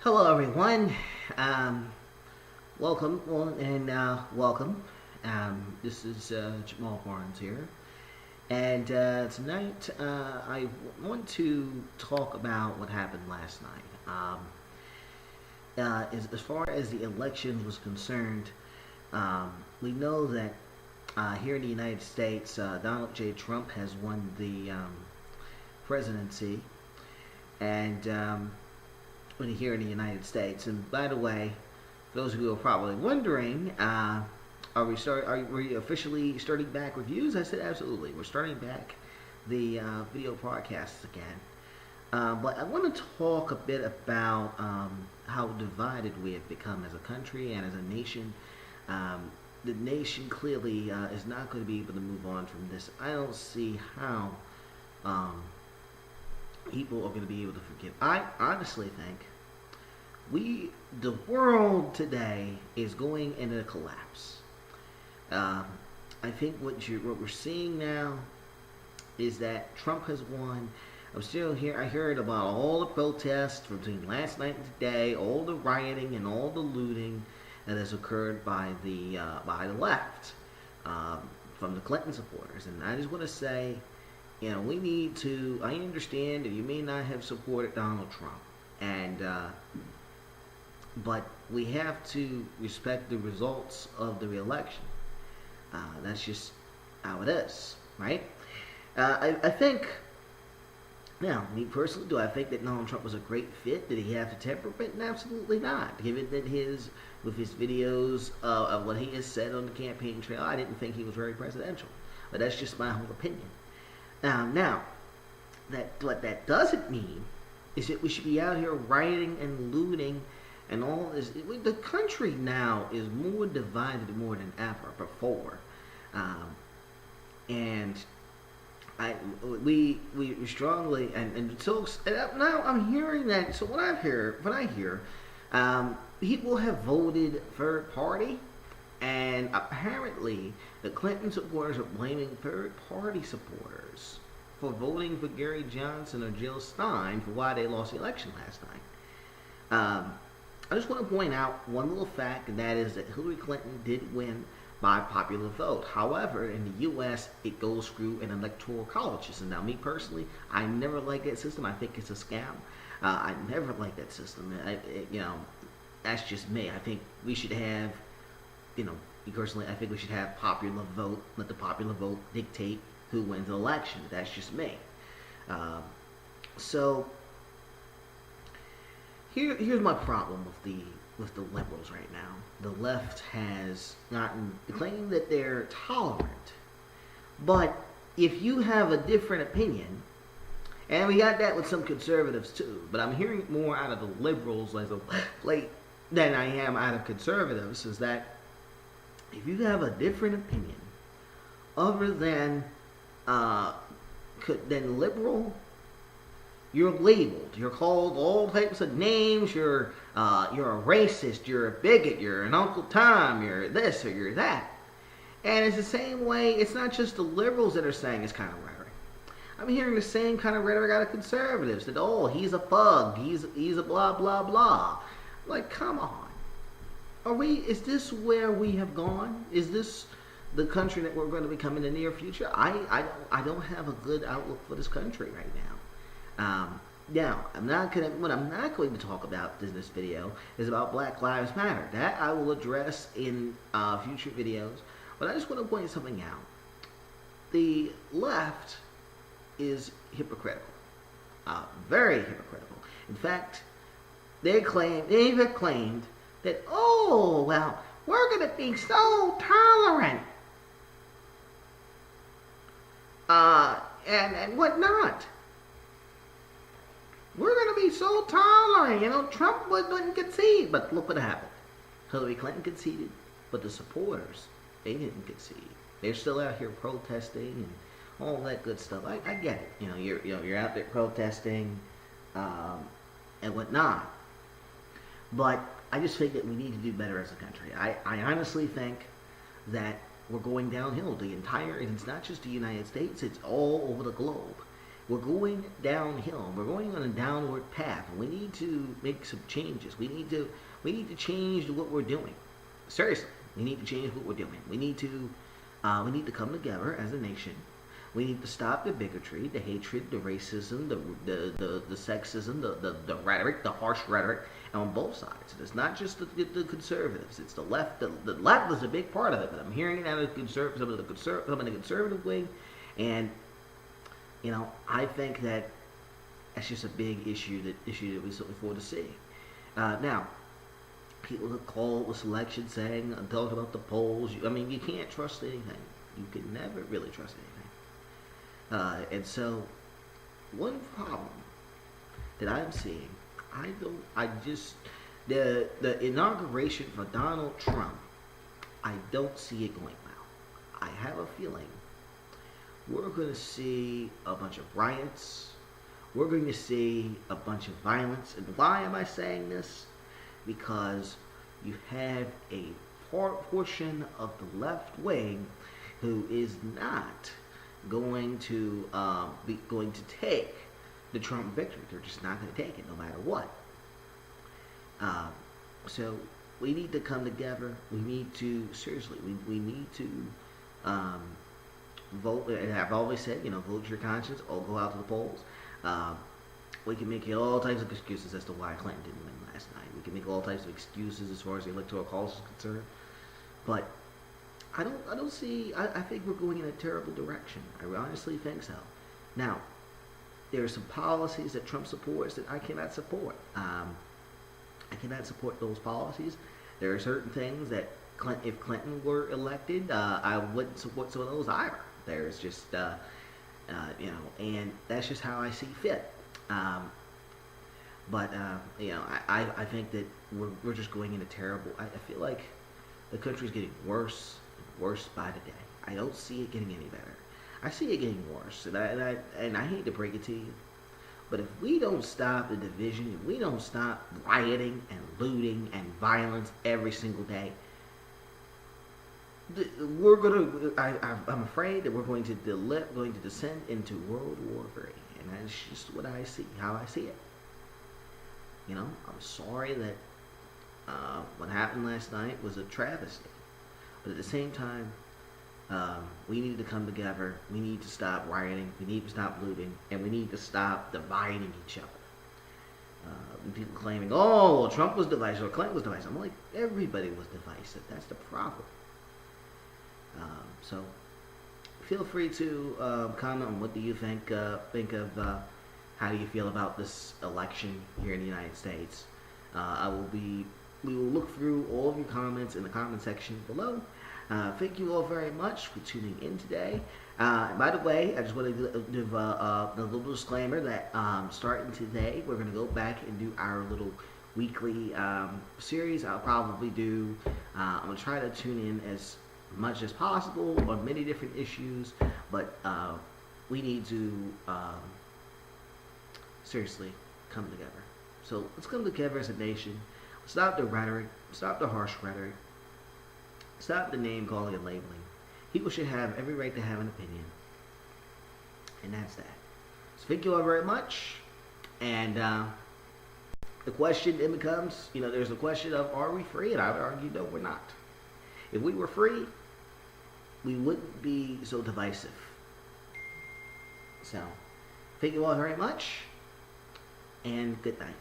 Hello, everyone. Um, welcome. This is Jamal Barnes here, and tonight I want to talk about what happened last night. As far as the election was concerned, we know that here in the United States, Donald J. Trump has won the presidency, and here in the United States. And by the way, those of you who are probably wondering, are we officially starting back reviews? I said absolutely. We're starting back the video broadcasts again. But I want to talk a bit about how divided we have become as a country and as a nation. The nation clearly is not going to be able to move on from this. I don't see how people are going to be able to forgive. I honestly think the world today is going into a collapse. I think what we're seeing now is that Trump has won. I'm still here. I heard about all the protests between last night and today, all the rioting and all the looting that has occurred by the left, from the Clinton supporters. And I just want to say, we need to. I understand that you may not have supported Donald Trump, but we have to respect the results of the re-election. That's just how it is, right? I think, now, me personally, do I think that Donald Trump was a great fit? Did he have the temperament? Absolutely not. Given that with his videos of what he has said on the campaign trail, I didn't think he was very presidential. But that's just my whole opinion. Now, what that doesn't mean is that we should be out here rioting and looting and all this. The country now is more divided more than ever before, and we strongly and so and now I'm hearing that. So what I hear, people have voted third party, and apparently the Clinton supporters are blaming third party supporters for voting for Gary Johnson or Jill Stein for why they lost the election last night. I just want to point out one little fact, and that is that Hillary Clinton did win by popular vote. However, in the U.S., it goes through an electoral college system. Now, me personally, I never liked that system. I think it's a scam. I never liked that system. That's just me. I think we should have, me personally, I think we should have popular vote. Let the popular vote dictate who wins the election. That's just me. So here's my problem with the liberals right now. The left has claimed that they're tolerant, but if you have a different opinion, and we got that with some conservatives too, but I'm hearing more out of the liberals than I am out of conservatives, is that if you have a different opinion other than liberal, you're labeled. You're called all types of names. You're a racist. You're a bigot. You're an Uncle Tom. You're this or you're that. And it's the same way. It's not just the liberals that are saying this kind of rhetoric. I'm hearing the same kind of rhetoric out of conservatives. That he's a bug. He's a blah blah blah. Like, come on. Is this where we have gone? Is this the country that we're going to become in the near future? I don't have a good outlook for this country right now. Now, what I'm not going to talk about in this video is about Black Lives Matter. That I will address in future videos. But I just want to point something out. The left is hypocritical. Very hypocritical. In fact, they've claimed that, we're going to be so tolerant. And whatnot. We're going to be so tolerant. Trump wouldn't concede. But look what happened. Hillary Clinton conceded, but the supporters, they didn't concede. They're still out here protesting and all that good stuff. I get it. You're out there protesting and whatnot. But I just think that we need to do better as a country. I honestly think that we're going downhill. It's not just the United States. It's all over the globe. We're going downhill. We're going on a downward path. We need to make some changes. We need to change what we're doing. Seriously, we need to change what we're doing. We need to come together as a nation. We need to stop the bigotry, the hatred, the racism, the sexism, the rhetoric, the harsh rhetoric on both sides. It's not just the conservatives. It's the left. The left is a big part of it, but I'm hearing it out of some of the conservative wing, and I think that that's just a big issue that we look forward to seeing. Now, people that call this election saying, talking about the polls. You can't trust anything. You can never really trust anything. And so, one problem that I'm seeing, the inauguration for Donald Trump, I don't see it going well. I have a feeling we're going to see a bunch of riots. We're going to see a bunch of violence. And why am I saying this? Because you have a portion of the left wing who is not going to take the Trump victory. They're just not going to take it, no matter what. So we need to come together. We need to seriously. We need to vote. And I've always said, vote your conscience or go out to the polls. We can make all types of excuses as to why Clinton didn't win last night. We can make all types of excuses as far as the electoral college is concerned, but I don't see. I think we're going in a terrible direction. I honestly think so. Now, there are some policies that Trump supports that I cannot support. I cannot support those policies. There are certain things that if Clinton were elected, I wouldn't support some of those either. There's just, and that's just how I see fit. But I think that we're just going in a terrible. I feel like the country's getting worse and worse by the day. I don't see it getting any better. I see it getting worse, and I hate to break it to you, but if we don't stop the division, if we don't stop rioting and looting and violence every single day, I'm afraid that we're going to descend into World War III, and that's just what I see, how I see it. I'm sorry that what happened last night was a travesty, but at the same time, we need to come together. We need to stop rioting. We need to stop looting, and we need to stop dividing each other. People claiming, "Oh, Trump was divisive or Clinton was divisive." I'm like, everybody was divisive. That's the problem. So, feel free to comment on what do you think of. How do you feel about this election here in the United States? We will look through all of your comments in the comment section below. Thank you all very much for tuning in today. By the way, I just want to give a little disclaimer that starting today, we're going to go back and do our little weekly series. I'm going to try to tune in as much as possible on many different issues, but we need to seriously come together. So let's come together as a nation. Stop the rhetoric. Stop the harsh rhetoric. Stop the name calling and labeling. People should have every right to have an opinion. And that's that. So thank you all very much. And the question then becomes, there's the question of, are we free? And I would argue, no, we're not. If we were free, we wouldn't be so divisive. So, thank you all very much. And good night.